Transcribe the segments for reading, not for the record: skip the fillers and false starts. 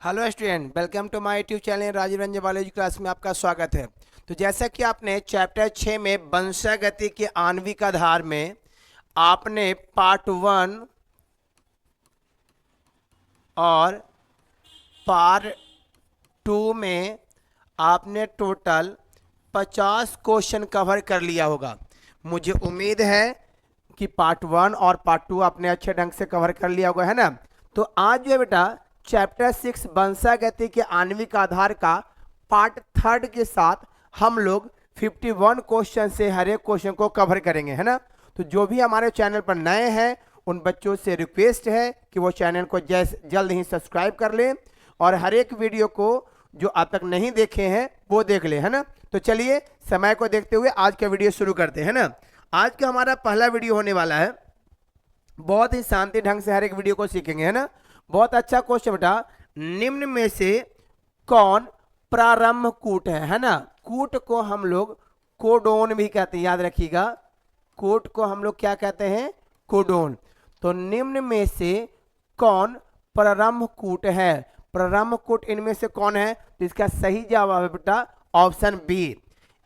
Hello student, welcome to my YouTube channel Rajiv Ranjan biology class में आपका स्वागत है। तो जैसा कि आपने चैप्टर 6 में वंशागति के आणविक आधार में आपने पार्ट 1 और पार्ट 2 में आपने टोटल 50 क्वेश्चन कवर कर लिया होगा। मुझे उम्मीद है कि पार्ट 1 और पार्ट 2 आपने अच्छे ढंग से कवर कर लिया होगा, है ना। तो आज जो है बेटा चैप्टर 6 वंशागति के आणविक आधार का पार्ट 3 के साथ हम लोग 51 क्वेश्चन से हर एक क्वेश्चन को कवर करेंगे, है ना। तो जो भी हमारे चैनल पर नए हैं उन बच्चों से रिक्वेस्ट है कि वो चैनल को जल्द ही सब्सक्राइब कर लें और हर एक वीडियो को जो अब तक नहीं देखे हैं वो देख ले, है ना। तो चलिए समय को देखते हुए आज का वीडियो शुरू करते हैं ना। आज का हमारा पहला वीडियो होने वाला है, बहुत ही शांति ढंग से हर एक वीडियो को सीखेंगे, है ना। बहुत अच्छा क्वेश्चन बेटा, निम्न में से कौन प्रारंभ कूट है ना। कूट को हम लोग कोडोन भी कहते हैं, याद रखिएगा। कूट को हम लोग क्या कहते हैं? कोडोन। तो निम्न में से कौन प्रारंभ कूट है? प्रारंभ कूट इनमें से कौन है? तो इसका सही जवाब है बेटा ऑप्शन बी,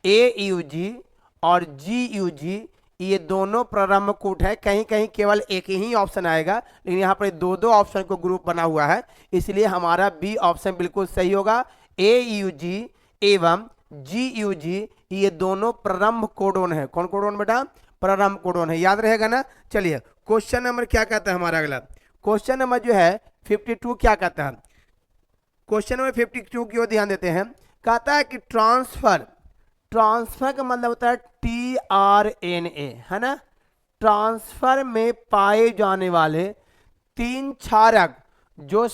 AUG और GUG। ये दोनों प्रारंभ कूट है। कहीं कहीं केवल एक ही ऑप्शन आएगा, लेकिन यहाँ पर दो ऑप्शन को ग्रुप बना हुआ है, इसलिए हमारा बी ऑप्शन बिल्कुल सही होगा। AUG एवं GUG ये दोनों प्रारंभ कोडोन है। कौन कोडोन बेटा? प्रारंभ कोडोन है, याद रहेगा ना। चलिए क्वेश्चन नंबर क्या कहता है हमारा अगला क्वेश्चन नंबर जो है 52 क्या कहता है? क्वेश्चन नंबर 52 की ओर ध्यान देते हैं। कहता है कि ट्रांसफर का मतलब होता है tRNA, है ना। ट्रांसफर में पाए जाने वाले 3 क्षारक जो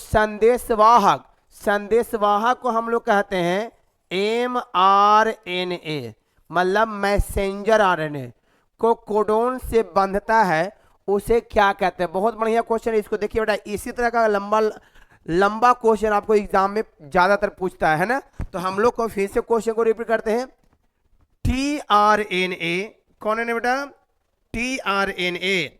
संदेशवाहक को हम लोग कहते हैं mRNA, मतलब मैसेंजर RNA को कोडोन से बंधता है, उसे क्या कहते हैं? बहुत बढ़िया क्वेश्चन है, इसको देखिए बेटा। इसी तरह का लंबा क्वेश्चन आपको एग्जाम में ज्यादातर पूछता है ना। तो हम लोग को फिर से क्वेश्चन को रिपीट करते हैं। tRNA कौन है बेटा? tRNA,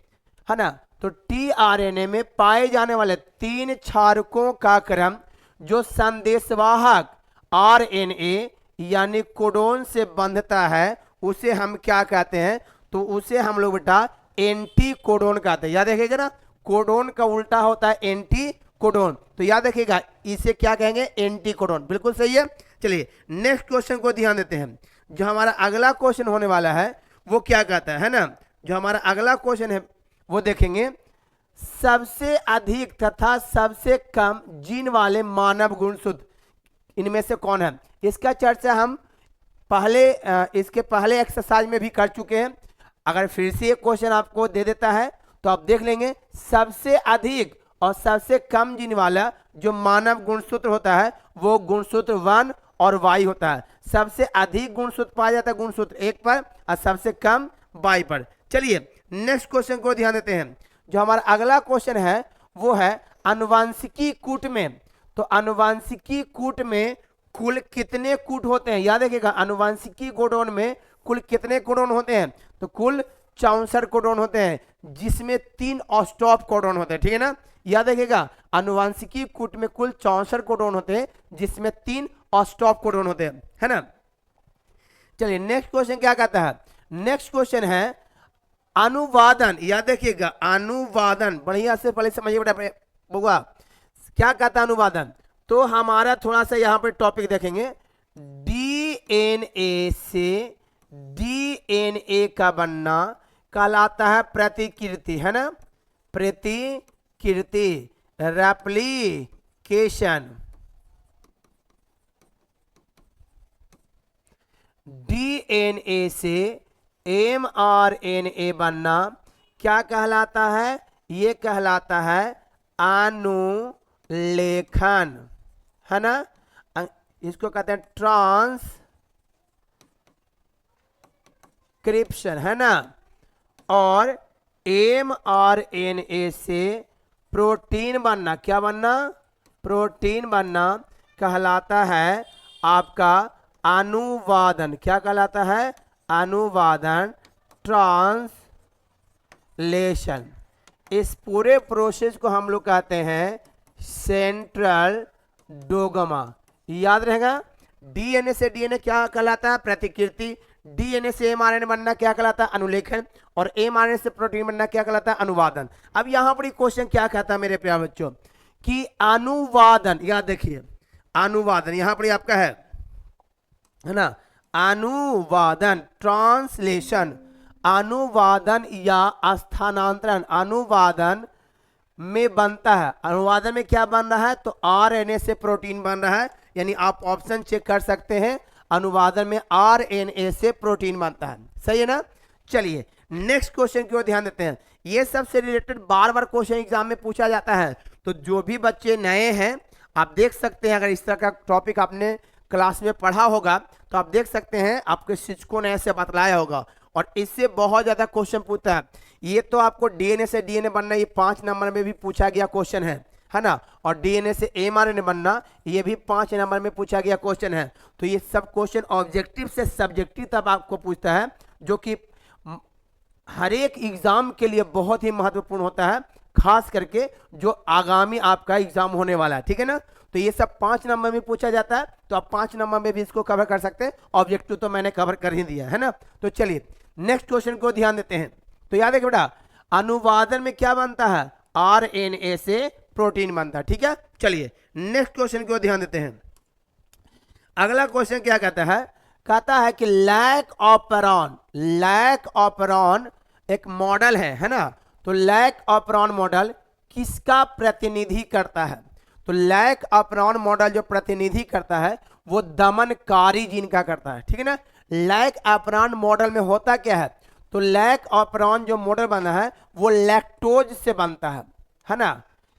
है ना। तो tRNA में पाए जाने वाले 3 क्षारकों का क्रम जो संदेशवाहक RNA यानी कोडोन से बंधता है, उसे हम क्या कहते हैं? तो उसे हम लोग बेटा एंटी कोडोन कहते हैं। याद रखिएगा ना, कोडोन का उल्टा होता है एंटी कोडोन। तो याद रखिएगा इसे क्या कहेंगे? Anti codon. बिल्कुल सही है। चलिए नेक्स्ट क्वेश्चन को ध्यान देते हैं। जो हमारा अगला क्वेश्चन होने वाला है वो क्या कहता है ना। जो हमारा अगला क्वेश्चन है वो देखेंगे। सबसे अधिक तथा सबसे कम जीन वाले मानव गुणसूत्र इनमें से कौन है? इसका चर्चा हम इसके पहले एक्सरसाइज में भी कर चुके हैं। अगर फिर से एक क्वेश्चन आपको दे देता है तो आप देख लेंगे। सबसे अधिक और सबसे कम जीन वाला जो मानव गुणसूत्र होता है वो गुणसूत्र 1 और Y होता है। सबसे अधिक गुणसूत्र पाया जाता है गुणसूत्र 1 पर और सबसे कम Y पर। चलिए नेक्स्ट क्वेश्चन को ध्यान देते हैं। जो हमारा अगला क्वेश्चन है वो है आनुवंशिकी कूट में। तो आनुवंशिकी कूट में कुल कितने कूट होते हैं? याद रखिएगा आनुवंशिकी कोडोन में कुल कितने कोडोन होते हैं? तो कुल 64 कोडोन होते हैं, जिसमें 3 स्टॉप कोडोन होते हैं, ठीक है ना। याद रखिएगा आनुवंशिकी कूट में कुल 64 कोडोन होते हैं, जिसमें 3 स्टॉप कोडोन होते हैं, है ना। चलिए नेक्स्ट क्वेश्चन क्या कहता है? नेक्स्ट क्वेश्चन है अनुवादन। याद रखिएगा अनुवादन, बढ़िया से पहले समझिए बेटा बउआ, क्या कहता है अनुवादन। तो हमारा थोड़ा सा यहां पर टॉपिक देखेंगे। DNA से DNA का बनना कहलाता है प्रतिकृति, है ना। प्रतिकृति, रेप्लिकेशन। DNA से mRNA बनना क्या कहलाता है? ये कहलाता है अनुलेखन, है ना। इसको कहते हैं ट्रांसक्रिप्शन, है ना। और mRNA से प्रोटीन बनना, क्या बनना? प्रोटीन बनना कहलाता है आपका अनुवादन। क्या कहलाता है? अनुवादन, ट्रांसलेशन। इस पूरे प्रोसेस को हम लोग कहते हैं सेंट्रल डोगमा। याद रहेगा, डीएनए से डीएनए क्या कहलाता है? प्रतिकृति। डीएनए से एमआरएनए बनना क्या कहलाता है? अनुलेखन। और एमआरएनए से प्रोटीन बनना क्या कहलाता है? अनुवादन। अब यहां पर क्वेश्चन क्या कहता है मेरे प्यारे बच्चों कि अनुवादन, याद देखिए अनुवादन यहां पर आपका है ना, अनुवादन ट्रांसलेशन, अनुवादन या स्थानांतरण अनुवादन में बनता है। अनुवादन में क्या बन रहा है? तो आरएनए से प्रोटीन बन रहा है, यानी आप ऑप्शन चेक कर सकते हैं, अनुवादन में आरएनए से प्रोटीन बनता है। सही है ना? चलिए नेक्स्ट क्वेश्चन की ओर ध्यान देते हैं। ये सबसे रिलेटेड बार बार क्वेश्चन एग्जाम में पूछा जाता है, तो जो भी बच्चे नए हैं आप देख सकते हैं, अगर इस तरह का टॉपिक आपने क्लास में पढ़ा होगा तो आप देख सकते हैं आपके शिक्षकों ने ऐसे बतलाया होगा, और इससे बहुत ज्यादा क्वेश्चन पूछता है। ये तो आपको डीएनए से डीएनए बनना, ये 5 नंबर में भी पूछा गया क्वेश्चन है ना, और डीएनए से एमआरएनए बनना ये भी 5 नंबर में पूछा गया क्वेश्चन है। तो ये सब क्वेश्चन ऑब्जेक्टिव से सब्जेक्टिव तक आपको पूछता है, जो कि हर एक एग्जाम के लिए बहुत ही महत्वपूर्ण होता है, खास करके जो आगामी आपका एग्जाम होने वाला है। ठीक है ना? तो ये सब 5 नंबर में पूछा जाता है, तो आप 5 नंबर में भी इसको कवर कर सकते हैं। ऑब्जेक्टिव तो मैंने कवर कर ही दिया है ना। तो चलिए नेक्स्ट क्वेश्चन को ध्यान देते हैं। तो याद है कि बेटा अनुवादन में क्या बनता है? आरएनए से प्रोटीन बनता है। ठीक है, चलिए नेक्स्ट क्वेश्चन को ध्यान देते हैं। अगला क्वेश्चन क्या कहता है? कहता है कि लैक ऑपरॉन एक मॉडल है ना, तो लैक ऑपरॉन मॉडल किसका प्रतिनिधि करता है? तो लैक ऑपरॉन मॉडल जो प्रतिनिधि करता है वो दमनकारी जीन का करता है। ठीक है ना? लैक ऑपरॉन मॉडल में होता क्या है? तो लैक ऑपरॉन जो मॉडल बना है वो लैक्टोज से बनता है ना?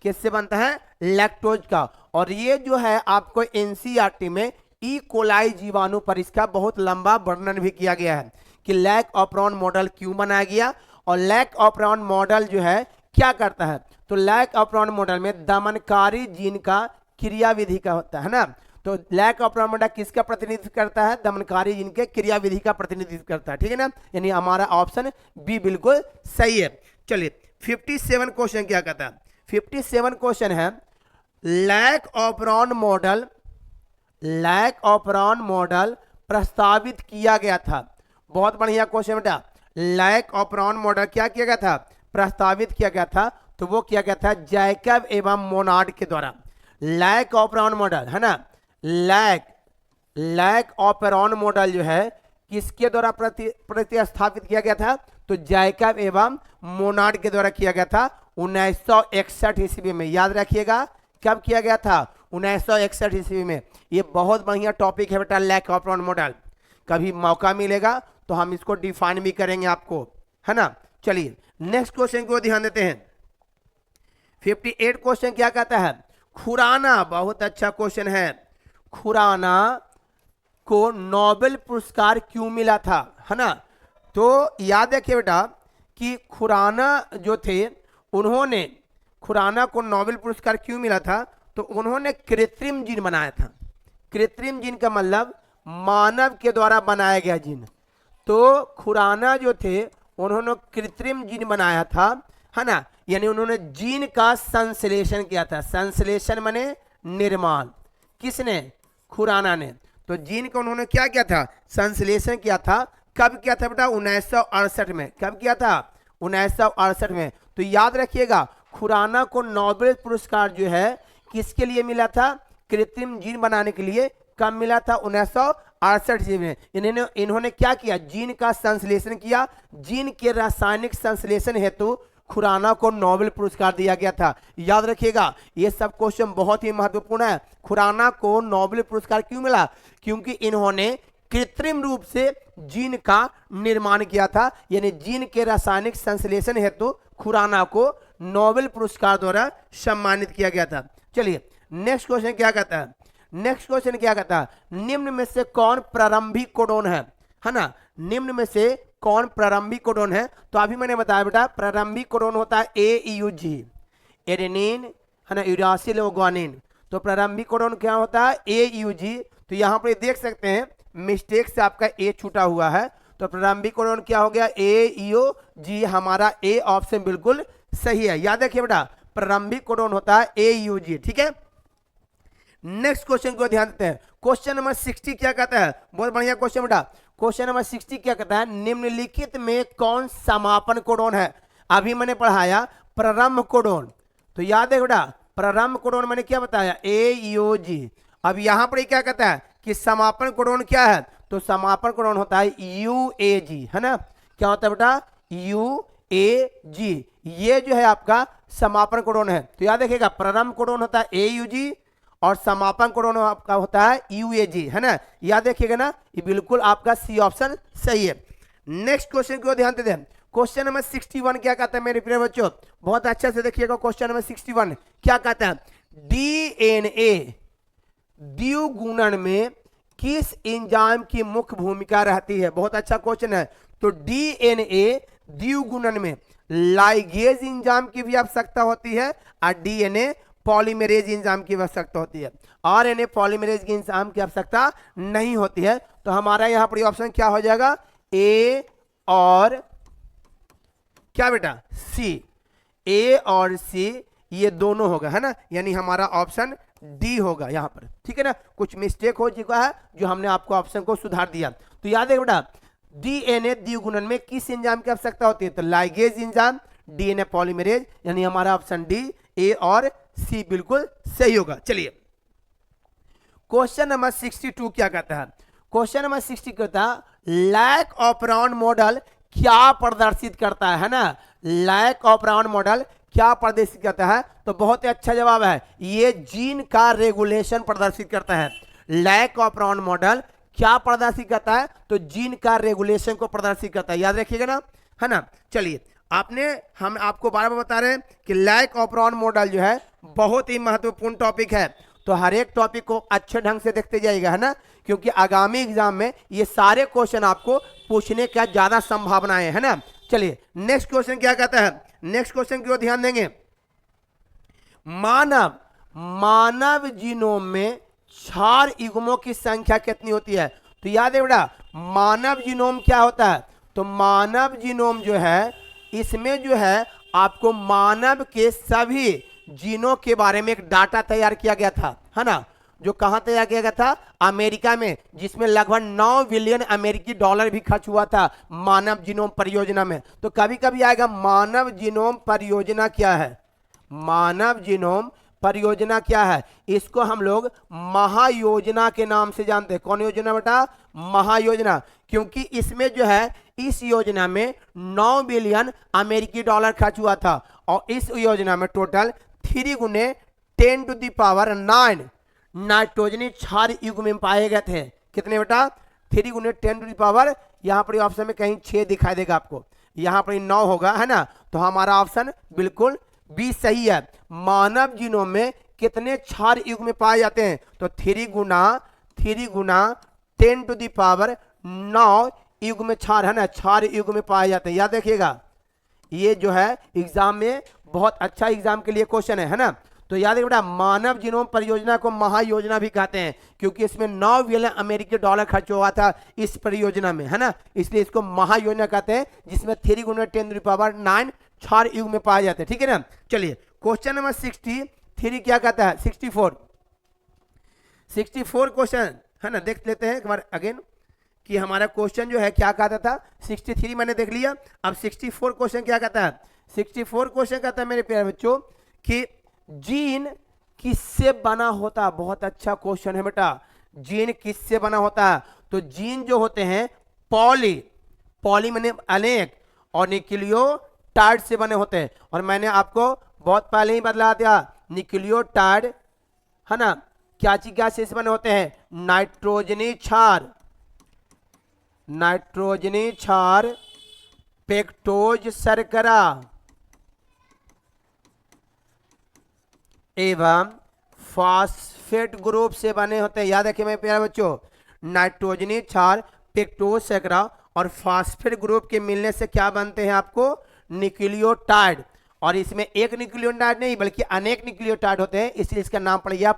किससे बनता है? लैक्टोज का। और ये जो है आपको एनसीईआरटी में ई कोलाई जीवाणु पर इसका बहुत लंबा वर्णन भी किया गया है कि लैक ऑपरॉन मॉडल क्यों बनाया गया, और लैक ऑपरॉन मॉडल जो है क्या करता है? तो लैक ऑपरॉन मॉडल में दमनकारी जीन का क्रियाविधि का होता है ना। तो लैक ऑपरॉन मॉडल किसका प्रतिनिधित्व करता है? दमनकारी जीन के क्रियाविधि का प्रतिनिधित्व करता है। ठीक है ना? यानी हमारा ऑप्शन बी बिल्कुल सही है। चलिए 57 क्वेश्चन क्या कहता है? 57 क्वेश्चन है लैक ऑपरॉन मॉडल प्रस्तावित किया गया था। बहुत बढ़िया क्वेश्चन बेटा। लैक ऑपरॉन मॉडल क्या किया गया था? प्रस्तावित किया गया था। तो वो किया गया था जैकब एवं मोनार्ड के द्वारा। लैक ऑपरॉन मॉडल है ना, लैक ऑपरॉन मॉडल जो है किसके द्वारा प्रतिस्थापित किया गया था? तो जैकब एवं मोनार्ड के द्वारा किया गया था 1961 ईस्वी में। याद रखिएगा कब किया गया था? 1961 ईस्वी में। ये बहुत बढ़िया टॉपिक है बेटा लैक ऑपरॉन मॉडल। कभी मौका मिलेगा तो हम इसको डिफाइन भी करेंगे आपको, है ना। चलिए नेक्स्ट क्वेश्चन को ध्यान देते हैं। 58 क्वेश्चन क्या कहता है? खुराना, बहुत अच्छा क्वेश्चन है। खुराना को नोबेल पुरस्कार क्यों मिला था, है ना। तो याद रखिए बेटा कि खुराना जो थे उन्होंने, खुराना को नोबेल पुरस्कार क्यों मिला था? तो उन्होंने कृत्रिम जीन बनाया था। कृत्रिम जीन का मतलब मानव के द्वारा बनाया गया जीन। तो खुराना जो थे उन्होंने कृत्रिम जीन बनाया था, है ना। यानी उन्होंने जीन का संश्लेषण किया था। संश्लेषण माने निर्माण। किसने? खुराना ने। तो जीन का उन्होंने क्या किया था? संश्लेषण किया था। कब किया था बेटा? 1968 में। कब किया था? 1968 में। तो याद रखिएगा खुराना को नोबेल पुरस्कार जो है किसके लिए मिला था? कृत्रिम जीन बनाने के लिए। कब मिला था? 1968 में। इन्होंने क्या किया? जीन का संश्लेषण किया। जीन के रासायनिक संश्लेषण हेतु खुराना को नोबेल पुरस्कार दिया गया था। याद रखिएगा ये सब क्वेश्चन बहुत ही महत्वपूर्ण है। खुराना को नोबेल पुरस्कार क्यों मिला? क्योंकि इन्होंने कृत्रिम रूप से जीन का निर्माण किया था। यानी जीन के रासायनिक संश्लेषण हेतु खुराना को नोबेल पुरस्कार द्वारा सम्मानित किया गया था। चलिए नेक्स्ट क्वेश्चन क्या कहता है? नेक्स्ट क्वेश्चन क्या कहता है? निम्न में से कौन प्रारंभिक कोडोन है ना। निम्न में से कौन प्रारंभिक कोडोन है? तो अभी मैंने बताया बेटा प्रारंभिक कोडोन होता है AUG, एडेनिन, है ना, यूरासिल और ग्वानिन। तो प्रारंभिक कोडोन क्या होता है? AUG। तो यहाँ पर देख सकते हैं मिस्टेक से आपका A छूटा हुआ है। तो प्रारंभिक कोडोन क्या हो गया? AUG। हमारा A ऑप्शन बिल्कुल सही है। याद रखिए बेटा प्रारंभिक कोडोन होता है AUG। ठीक है। नेक्स्ट क्वेश्चन को ध्यान देते हैं। क्वेश्चन नंबर 60 क्या कहता है? बहुत बढ़िया क्वेश्चन बेटा। क्वेश्चन नंबर 60 क्या कहता है? निम्नलिखित में कौन समापन कोडोन है? अभी मैंने पढ़ाया प्रारंभ कोडोन, तो याद है बेटा प्रारंभ कोडोन मैंने क्या बताया? AUG। अब यहां पर क्या कहता है कि समापन कोडोन क्या है? तो समापन कोडोन होता है UAG, है ना? क्या होता है बेटा? UAG। ये जो है आपका समापन कोडोन है। तो याद रखिएगा प्रारंभ कोडोन होता है AUG और समापन कोडोन आपका होता है UAG, है ना? याद रखिएगा ना, ये बिल्कुल आपका सी ऑप्शन सही है। नेक्स्ट क्वेश्चन को ध्यान देते हैं। क्वेश्चन नंबर 61 क्या कहता है मेरे प्रिय बच्चों? बहुत अच्छे से देखिएगा। क्वेश्चन नंबर 61 क्या कहता है? DNA द्विगुणन में किस एंजाइम की मुख्य भूमिका रहती है? बहुत अच्छा क्वेश्चन है। तो DNA द्विगुणन में लाइगेज एंजाइम की भी आवश्यकता होती है और DNA पॉलीमरेज एंजाइम की आवश्यकता होती है। RNA पॉलीमरेज एंजाइम की आवश्यकता नहीं होती है। तो हमारा यहां पर ऑप्शन क्या हो जाएगा? A और क्या बेटा? C। A और C ये दोनों होगा, है ना? यानी हमारा ऑप्शन डी होगा यहां पर, ठीक है ना? कुछ मिस्टेक हो चुका है जो हमने आपको ऑप्शन को सुधार दिया। तो याद है बेटा DNA द्विगुणन में किस एंजाइम की आवश्यकता होती है? तो लाइगेज एंजाइम, DNA पॉलीमरेज, यानी हमारा ऑप्शन डी, A और C बिल्कुल सही होगा। चलिए क्वेश्चन नंबर 62 क्या कहता है? क्वेश्चन नंबर 60 कहता है लैक ऑफ राउंड मॉडल क्या प्रदर्शित करता है ना? लैक ऑफ राउंड मॉडल क्या प्रदर्शित करता है? तो बहुत ही अच्छा जवाब है, ये जीन का रेगुलेशन प्रदर्शित करता है। लैक ऑफ राउंड मॉडल क्या प्रदर्शित करता है? तो जीन का रेगुलेशन को प्रदर्शित करता है। याद रखिएगा ना, है ना? चलिए हम आपको बार बार बता रहे हैं कि लैक ऑफ राउंड मॉडल जो है बहुत ही महत्वपूर्ण टॉपिक है। तो हर एक टॉपिक को अच्छे ढंग से देखते जाइएगा, है ना? क्योंकि आगामी एग्जाम में ये सारे क्वेश्चन आपको पूछने का ज्यादा संभावनाएं है ना। चलिए नेक्स्ट क्वेश्चन क्या कहता है? नेक्स्ट क्वेश्चन की ओर ध्यान देंगे। मानव जीनोम में क्षार युग्मों की संख्या कितनी होती है? तो याद है बेटा मानव जीनोम क्या होता है? तो मानव जीनोम जो है इसमें जो है आपको मानव के सभी जीनों के बारे में एक डाटा तैयार किया गया था, है ना? जो कहां तैयार किया गया था? अमेरिका में, जिसमें लगभग 9 बिलियन अमेरिकी डॉलर भी खर्च हुआ था मानव जीनोम परियोजना में। तो कभी कभी आएगा मानव जीनोम परियोजना क्या है? मानव जीनोम परियोजना क्या है? इसको हम लोग महायोजना के नाम से जानते हैं। कौन योजना बेटा? महायोजना। क्योंकि इसमें जो है इस योजना में 9 बिलियन अमेरिकी डॉलर खर्च हुआ था और इस योजना में टोटल 3 गुने 10⁹ नाइट्रोजनी क्षार युग्म में पाए गए थे। कितने बेटा? 3 गुने 10⁻, यहां पर ऑप्शन में कहीं 6 दिखाई देगा आपको, यहां पर 9 होगा, है ना? तो हमारा ऑप्शन बिल्कुल बी सही है। मानव जीनोम में कितने क्षार युग्म में पाए जाते हैं? तो 3 गुना 10⁹ युग्म में क्षार, है ना? क्षार युग्म में पाए जाते हैं। याद रखिएगा ये जो है एग्जाम में बहुत अच्छा एग्जाम के लिए क्वेश्चन है ना? तो याद रखिएगा मानव जीनोम परियोजना को महायोजना भी कहते हैं क्योंकि इसमें 9 बिलियन अमेरिकी डॉलर खर्च हुआ था इस परियोजना में, है ना? इसलिए इसको महायोजना कहते हैं, जिसमें 3 गुना 10⁹ क्षार युग में पाए जाते हैं, ठीक है ना? चलिए क्वेश्चन नंबर 63 क्या कहता है? 64 क्वेश्चन, है ना? देख लेते हैं एक बार अगेन कि हमारा क्वेश्चन जो है क्या कहता था। 63 मैंने देख लिया, अब 64 क्वेश्चन क्या कहता है? 64 क्वेश्चन कहता है मेरे प्यारे बच्चों कि जीन किससे बना होता? बहुत अच्छा क्वेश्चन है बेटा। जीन किससे बना होता है? तो जीन जो होते हैं पॉली माने अनेक और न्यूक्लियोटाइड से बने होते हैं। और मैंने आपको बहुत पहले ही बदला दिया, न्यूक्लियोटाइड, है ना? क्या चीज क्या से बने होते हैं? नाइट्रोजनी क्षार, पेक्टोज शर्करा एवं फॉस्फेट ग्रुप से बने होते हैं। याद रखिए मेरे प्यारे बच्चों, नाइट्रोजनी क्षार, पेक्टोज शर्करा और फॉस्फेट ग्रुप के मिलने से क्या बनते हैं आपको? न्यूक्लियोटाइड। और इसमें एक न्यूक्लियोटाइड नहीं बल्कि अनेक न्यूक्लियोटाइड होते हैं, इसलिए इसका नाम पड़ गया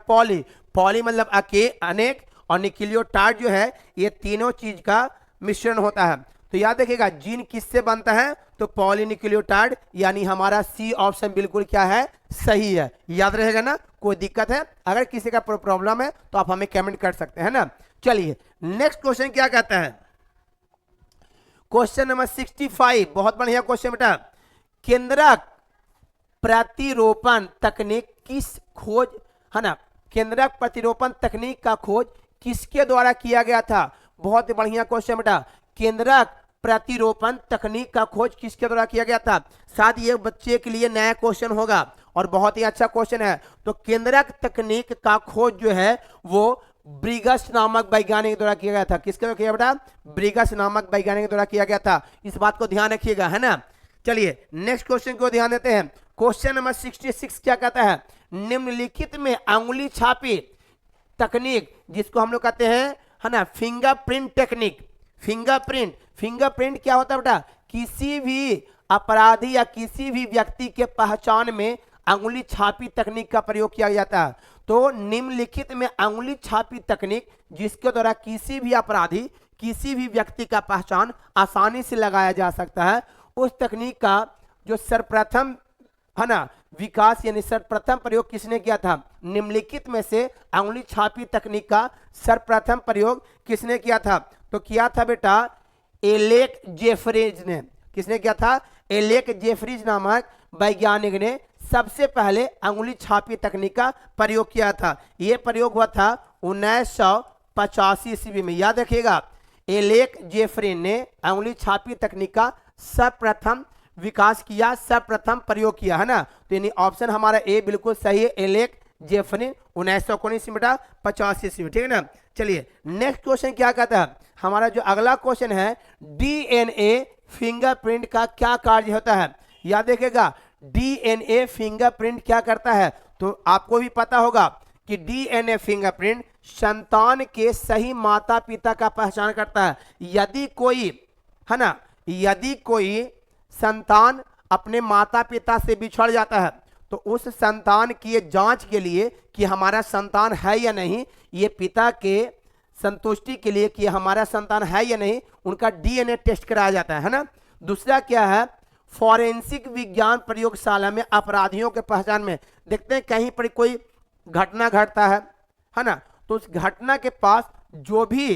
पॉली मतलब अनेक, और न्यूक्लियोटाइड जो है ये तीनों चीज का मिश्रण होता है। तो तो याद रखिएगा जीन किससे बनता है, तो पॉलीन्यूक्लियोटाइड, यानी हमारा सी ऑप्शन बिल्कुल क्या है, सही है। याद रहेगा ना, कोई दिक्कत है अगर किसी का प्रॉब्लम है तो आप हमें कमेंट कर सकते हैं ना। चलिए नेक्स्ट क्वेश्चन क्या कहता है, क्वेश्चन नंबर 65, बहुत बढ़िया क्वेश्चन बेटा। केंद्रक प्रतिरोपण तकनीक किस खोज, है ना, केंद्रक प्रतिरोपण तकनीक का खोज किसके द्वारा किया गया था। बहुत बढ़िया क्वेश्चन बेटा, केंद्रक प्रतिरोपण तकनीक का खोज किसके द्वारा किया गया था। शायद ये बच्चे के लिए नया क्वेश्चन होगा और बहुत ही अच्छा क्वेश्चन है। तो केंद्रक तकनीक का खोज जो है वो ब्रिगस नामक वैज्ञानिक द्वारा किया गया था। किसके द्वारा किया बेटा, ब्रिगस नामक वैज्ञानिक द्वारा किया गया था। इस बात को ध्यान रखिएगा, है ना। चलिए नेक्स्ट क्वेश्चन को ध्यान देते हैं। क्वेश्चन नंबर 66 क्या कहता है, निम्नलिखित में अंगुली छापी तकनीक जिसको हम लोग कहते हैं, है ना, फिंगरप्रिंट टेक्निक। फिंगरप्रिंट क्या होता है बेटा, किसी भी अपराधी या किसी भी व्यक्ति के पहचान में अंगुली छापी तकनीक का प्रयोग किया जाता है। तो निम्नलिखित में अंगुली छापी तकनीक जिसके द्वारा किसी भी अपराधी, किसी भी व्यक्ति का पहचान आसानी से लगाया जा सकता है, उस तकनीक का जो सर्वप्रथम, है ना, विकास यानी सर्वप्रथम प्रयोग किसने किया था। निम्नलिखित में से अंगुली छापी तकनीक का सर्वप्रथम प्रयोग किसने किया था, तो किया था बेटा एलेक जेफरीज ने। किसने किया था, एलेक जेफरीज नामक वैज्ञानिक ने सबसे पहले अंगुली छापी तकनीक का प्रयोग किया था। यह प्रयोग हुआ था 1985 ईस्वी में। याद रखिएगा, एलेक जेफरी ने अंगुली छापी तकनीक का सर्वप्रथम विकास किया, सर्वप्रथम प्रयोग किया, है ना। तो यानी ऑप्शन हमारा ए बिल्कुल सही है, एलेक जेफरी 1919 बेटा 85 ईस्वी, ठीक है ना। चलिए नेक्स्ट क्वेश्चन क्या कहता है, हमारा जो अगला क्वेश्चन है, डीएनए फिंगरप्रिंट का क्या कार्य होता है। याद रखिएगा, डीएनए फिंगरप्रिंट क्या करता है, तो आपको भी पता होगा कि डीएनए फिंगरप्रिंट संतान के सही माता पिता का पहचान करता है। यदि कोई, है ना, यदि कोई संतान अपने माता पिता से बिछड़ जाता है तो उस संतान की ये जांच के लिए कि हमारा संतान है या नहीं, ये पिता के संतुष्टि के लिए कि हमारा संतान है या नहीं, उनका डीएनए टेस्ट कराया जाता है ना। दूसरा क्या है, फॉरेंसिक विज्ञान प्रयोगशाला में अपराधियों के पहचान में देखते हैं कहीं पर कोई घटना घटता है ना, तो उस घटना के पास जो भी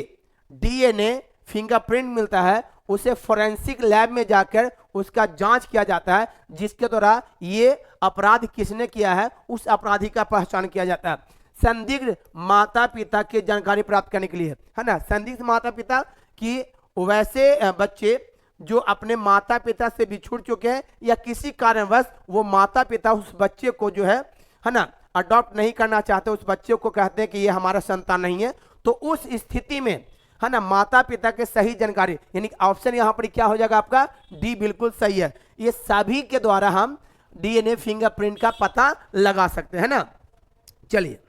डीएनए फिंगरप्रिंट मिलता है उसे फॉरेंसिक लैब में जाकर उसका जांच किया जाता है, जिसके द्वारा ये अपराध किसने किया है उस अपराधी का पहचान किया जाता है। संदिग्ध माता पिता की जानकारी प्राप्त करने के लिए, है ना, संदिग्ध माता पिता की वैसे बच्चे जो अपने माता पिता से बिछुड़ चुके हैं या किसी कारणवश वो माता पिता उस बच्चे को जो है ना, अडॉप्ट नहीं करना चाहते, उस बच्चे को कहते हैं कि ये हमारा संतान नहीं है, तो उस स्थिति में, है ना, माता पिता के सही जानकारी, यानी ऑप्शन यहाँ पर क्या हो जाएगा आपका, डी बिल्कुल सही है। ये सभी के द्वारा हम डीएनए फिंगरप्रिंट का पता लगा सकते हैं ना। चलिए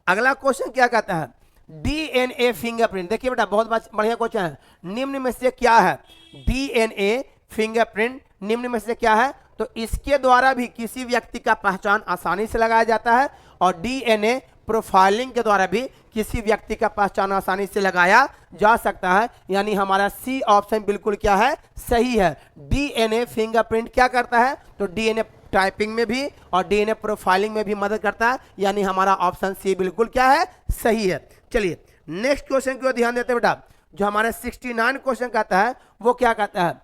अगला क्वेश्चन क्या कहता है, डीएनए फिंगरप्रिंट। देखिए बेटा बहुत बढ़िया क्वेश्चन है, निम्न में से क्या है, डीएनए फिंगरप्रिंट निम्न में से क्या है, तो इसके द्वारा भी किसी व्यक्ति का पहचान आसानी से लगाया जाता है और डीएनए प्रोफाइलिंग के द्वारा भी किसी व्यक्ति का पहचान आसानी से लगाया जा सकता है। यानी हमारा सी ऑप्शन बिल्कुल क्या है, सही है। डीएनए फिंगरप्रिंट क्या करता है, तो डीएनए टाइपिंग में भी और डीएनए प्रोफाइलिंग में भी मदद करता है, यानी हमारा ऑप्शन सी बिल्कुल क्या है, सही है। चलिए नेक्स्ट क्वेश्चन की ओर ध्यान देते हैं बेटा, जो हमारा 69 क्वेश्चन कहता है वो क्या कहता है,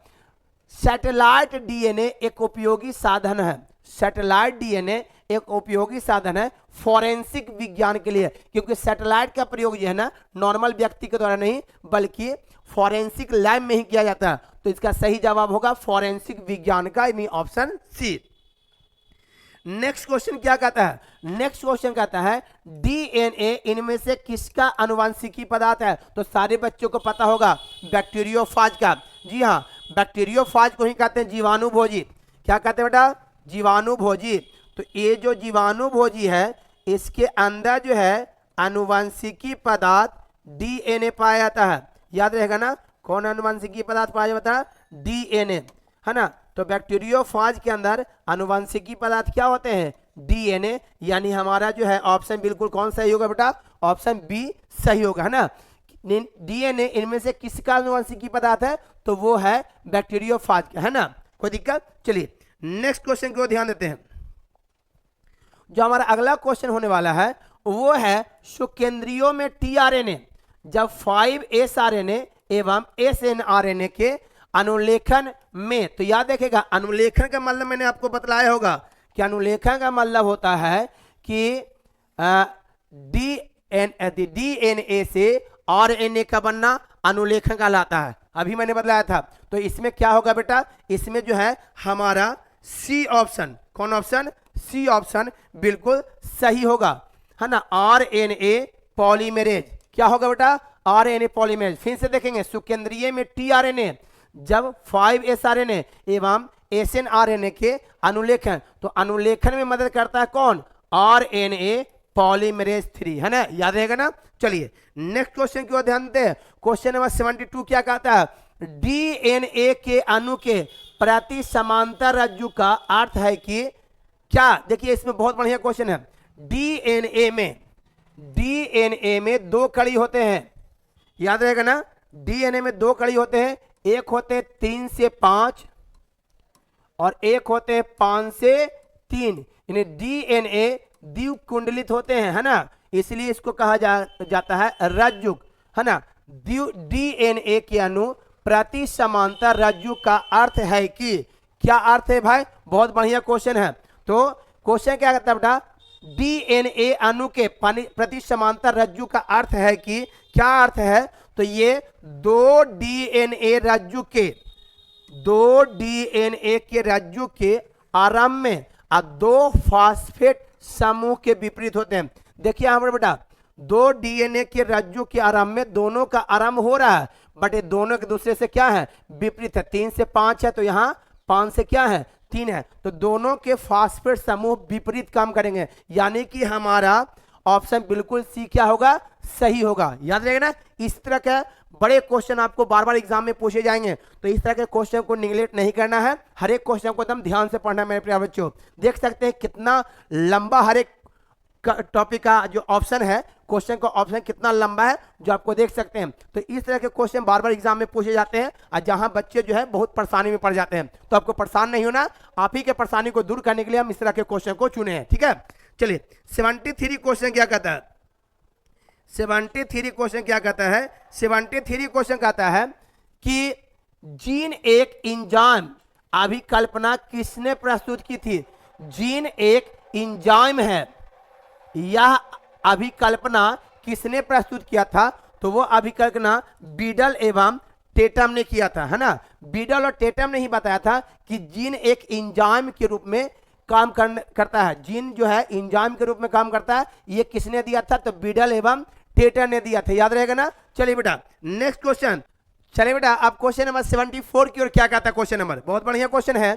सैटेलाइट डीएनए एक उपयोगी साधन है। सैटेलाइट डीएनए एक उपयोगी साधन है फॉरेंसिक विज्ञान के लिए, क्योंकि सैटेलाइट का प्रयोग जो है ना नॉर्मल व्यक्ति के द्वारा नहीं बल्कि फॉरेंसिक लैब में ही किया जाता है। तो इसका सही जवाब होगा फॉरेंसिक विज्ञान का, यानी ऑप्शन सी। नेक्स्ट क्वेश्चन क्या कहता है, नेक्स्ट क्वेश्चन कहता है डीएनए इनमें से किसका आनुवंशिकी पदार्थ है, तो सारे बच्चों को पता होगा बैक्टीरियोफाज का। जी हाँ, बैक्टीरियोफाज को ही कहते हैं जीवाणुभोजी। क्या कहते हैं बेटा, जीवाणुभोजी। तो ये जो जीवाणुभोजी है इसके अंदर जो है आनुवंशिकी पदार्थ डीएनए पाया जाता है। याद रहेगा ना, कौन आनुवंशिकी पदार्थ पाया जाता है, डीएनए, है ना। तो बैक्टीरियोफाज के अंदर आनुवंशिकी पदार्थ क्या होते हैं, डीएनए, यानी हमारा जो है ऑप्शन बिल्कुल कौन सही होगा बेटा, ऑप्शन बी सही होगा, है ना। डीएनए इनमें से किसका आनुवंशिकी पदार्थ है, तो वो है बैक्टीरियोफाज का, है ना, कोई दिक्कत। चलिए नेक्स्ट क्वेश्चन की ओर ध्यान देते हैं। जो हमारा अगला क्वेश्चन होने वाला है वो है शुक्रेंद्रियों में टीआरएनए जब 5s RNA एवं SNRNA के अनुलेखन में, तो याद रखिएगा अनुलेखन का मतलब मैंने आपको बतलाया होगा कि अनुलेखन का मतलब होता है कि डीएनए से RNA का बनना अनुलेखन कहलाता है, अभी मैंने बतलाया था। तो इसमें क्या होगा बेटा, इसमें जो है हमारा सी ऑप्शन, कौन ऑप्शन, सी ऑप्शन बिल्कुल सही होगा, है ना। RNA पॉलीमरेज क्या होगा बेटा, RNA पॉलीमरेज। फिर से देखेंगे शुक्रेंद्रिय में tRNA जब 5s RNA एवं SNRNA के अनुलेखन, तो अनुलेखन में मदद करता है कौन, RNA पॉलीमरेज 3, है ना, याद रहेगा ना। चलिए नेक्स्ट क्वेश्चन की ओर ध्यान देते हैं। क्वेश्चन नंबर 72 क्या कहता है, DNA के अणु के प्रति समांतर रज्जु का अर्थ है कि क्या, देखिए इसमें बहुत बढ़िया क्वेश्चन है। DNA में दो कड़ी होते हैं, याद रहेगा ना, DNA में दो कड़ी होते हैं, एक होते हैं 3 से 5 और एक होते हैं 5 से 3, यानी DNA द्विकुंडलित होते हैं, है ना, इसलिए इसको कहा जाता है रज्जुक, है ना। DNA के अणु प्रति समांतर रज्जु का अर्थ है कि, क्या अर्थ है भाई, बहुत बढ़िया क्वेश्चन है। तो क्वेश्चन क्या कहता है बेटा, DNA अणु के प्रति समांतर रज्जु का अर्थ है कि, क्या अर्थ है, तो ये दो DNA के रज्जु के आरंभ में दो फास्फेट समूह के विपरीत होते हैं। देखिए हमारे बेटा दो DNA के रज्जु के आरंभ में दोनों का आरंभ हो रहा है, बट ये दोनों के दूसरे से क्या है, विपरीत है। 3 से 5 है तो यहाँ 5 से क्या है, 3 है, तो दोनों के फास्फेट समूह विपरीत काम करेंगे, यानी कि हमारा ऑप्शन बिल्कुल सी क्या होगा, सही होगा, याद रहेगा ना। इस तरह के बड़े क्वेश्चन आपको बार बार एग्जाम में पूछे जाएंगे, तो इस तरह के क्वेश्चन को निगलेक्ट नहीं करना है, हर एक क्वेश्चन को एकदम ध्यान से पढ़ना है मेरे प्यारे बच्चों। देख सकते हैं कितना लंबा हर एक टॉपिक का जो ऑप्शन है, क्वेश्चन का ऑप्शन कितना लंबा है, जो आपको देख सकते हैं। तो इस तरह के क्वेश्चन बार बार एग्जाम में पूछे जाते हैं, और जहां बच्चे जो है बहुत परेशानी में पड़ जाते हैं, तो आपको परेशान नहीं होना, आप ही के परेशानी को दूर करने के लिए हम इस तरह के क्वेश्चन को चुने हैं, ठीक है। चलिए 73 क्वेश्चन क्या कहता है, 73 क्वेश्चन क्या कहता है, 73 क्वेश्चन कहता है कि जीन एक इंजाइम अभिकल्पना किसने प्रस्तुत की थी। जीन एक इंजाइम है, यह अभिकल्पना किसने प्रस्तुत किया था, तो वो अभिकल्पना बीडल एवं टेटम ने किया था, है ना। बीडल और टेटम ने ही बताया था कि जीन एक इंजाइम के रूप में काम करता है, जीन जो है इंजाइम के रूप में काम करता है, ये किसने दिया था, तो बीडल एवं टेटर ने दिया था, याद रहेगा ना। चलिए बेटा नेक्स्ट क्वेश्चन, चलिए बेटा अब क्वेश्चन नंबर 74 की ओर क्या कहता है क्वेश्चन नंबर, बहुत बढ़िया क्वेश्चन है।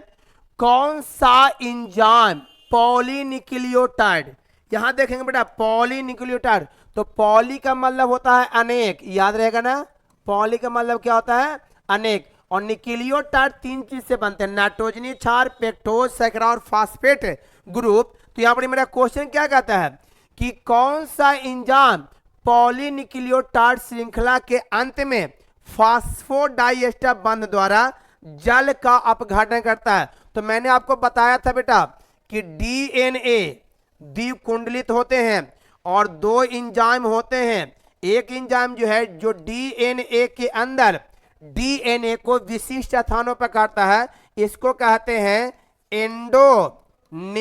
कौन सा इंजाइम पॉलीन्यूक्लियोटाइड, यहां देखेंगे बेटा पॉलीन्यूक्लियोटाइड, तो पॉली का मतलब होता है अनेक, याद रहेगा ना, पॉली का मतलब क्या होता है, अनेक, और न्यूक्लियोटाइड 3 चीज से बनते हैं, नाइट्रोजनी क्षार, पेक्टोज, सैकरा और फास्फेट ग्रुप। तो यहां पर मेरा क्वेश्चन क्या कहता है कि कौन सा इंजाइम पॉलीन्यूक्लियोटाइड श्रृंखला के अंत में फास्फोडाइएस्टर बंध द्वारा जल का अपघटन करता है। तो मैंने आपको बताया था बेटा कि DNA द्विकुंडलित होते हैं और दो इंजाइम होते हैं, एक इंजाइम जो है जो DNA के अंदर DNA को विशिष्ट स्थानों पर काटता है, इसको कहते हैं एंडोन्यूक्लिएज,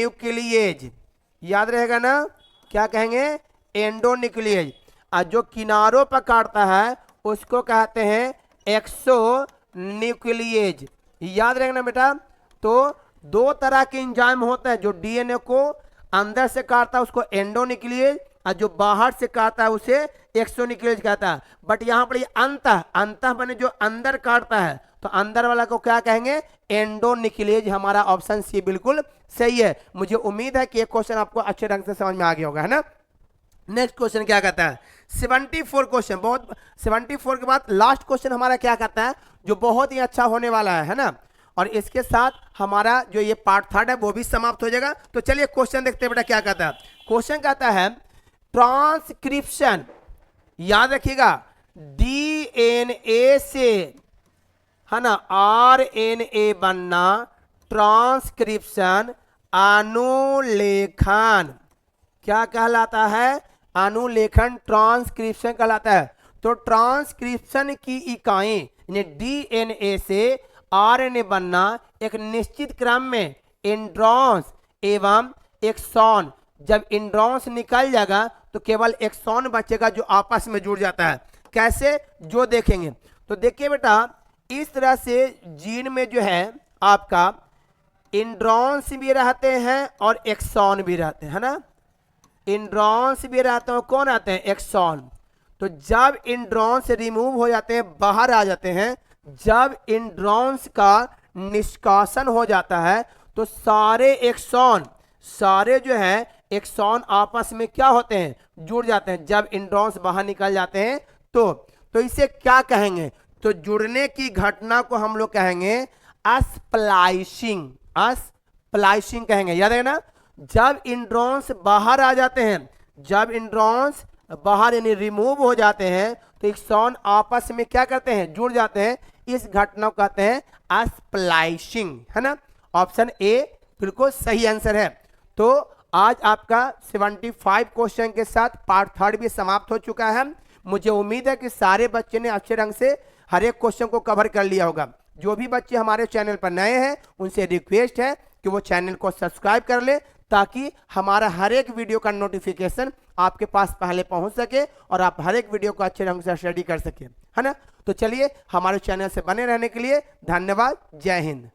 याद रहेगा ना, क्या कहेंगे, एंडोन्यूक्लिएज, और जो किनारों पर काटता है उसको कहते हैं एक्सोन्यूक्लिएज, याद रहेगा ना बेटा। तो दो तरह के इंजाइम होते हैं, जो DNA को अंदर से काटता है उसको एंडोन्यूक्लिएज, और जो बाहर से काटता है उसे एक्सोन्यूक्लिएज कहता है। बट यहाँ पर अंत बने जो अंदर काटता है, तो अंदर वाला को क्या कहेंगे, एंडोन्यूक्लिएज। हमारा ऑप्शन सी बिल्कुल सही है। मुझे उम्मीद है कि ये क्वेश्चन आपको अच्छे ढंग से समझ में आ गया होगा, है ना। नेक्स्ट क्वेश्चन क्या कहता है, 74 क्वेश्चन, बहुत 74 के बाद लास्ट क्वेश्चन हमारा क्या कहता है, जो बहुत ही अच्छा होने वाला है ना, और इसके साथ हमारा जो ये पार्ट 3 है वो भी समाप्त हो जाएगा। तो चलिए क्वेश्चन देखते हैं बेटा क्या कहता है। क्वेश्चन कहता है ट्रांसक्रिप्शन, याद रखिएगा DNA से है ना, RNA बनना, ट्रांसक्रिप्शन, अनुलेखन, क्या कहलाता है? अनुलेखन, ट्रांसक्रिप्शन कहलाता है। तो ट्रांसक्रिप्शन की इकाई यानी डीएनए से आरएनए बनना एक निश्चित क्रम में इंट्रॉन्स एवं एक्सॉन, जब इंट्रॉन्स निकल जाएगा तो केवल एक्सॉन बचेगा जो आपस में जुड़ जाता है। कैसे, जो देखेंगे। तो देखिए बेटा, इस तरह से जीन में जो है आपका इंट्रॉन्स भी रहते हैं और एक्सॉन भी रहते हैं, है ना। इंट्रॉन्स भी रहते हैं, कौन आते हैं? एक्सॉन। तो जब इंट्रॉन्स रिमूव हो जाते हैं, बाहर आ जाते हैं, जब इंट्रॉन्स का निष्कासन हो जाता है तो सारे एक्सॉन, सारे जो है एक्सॉन आपस में क्या होते हैं? जुड़ जाते हैं। जब इंट्रॉन्स बाहर निकल जाते हैं तो इसे क्या कहेंगे? तो जुड़ने की घटना को हम लोग कहेंगे स्प्लाइसिंग, स्प्लाइसिंग कहेंगे, याद है ना। जब इंट्रॉन्स बाहर आ जाते हैं, जब इंट्रॉन्स बाहर यानी रिमूव हो जाते हैं तो एक्सॉन आपस में क्या करते हैं? जुड़ जाते हैं। इस घटना को कहते हैं स्प्लाइसिंग, है ना। ऑप्शन ए बिल्कुल सही आंसर है। तो आज आपका 75 क्वेश्चन के साथ पार्ट 3 भी समाप्त हो चुका है। मुझे उम्मीद है कि सारे बच्चे ने अच्छे ढंग से हर एक क्वेश्चन को कवर कर लिया होगा। जो भी बच्चे हमारे चैनल पर नए हैं उनसे रिक्वेस्ट है कि वो चैनल को सब्सक्राइब कर ले, ताकि हमारा हर एक वीडियो का नोटिफिकेशन आपके पास पहले पहुंच सके और आप हर एक वीडियो को अच्छे ढंग से स्टडी कर सके, है ना। तो चलिए, हमारे चैनल से बने रहने के लिए धन्यवाद। जय हिंद।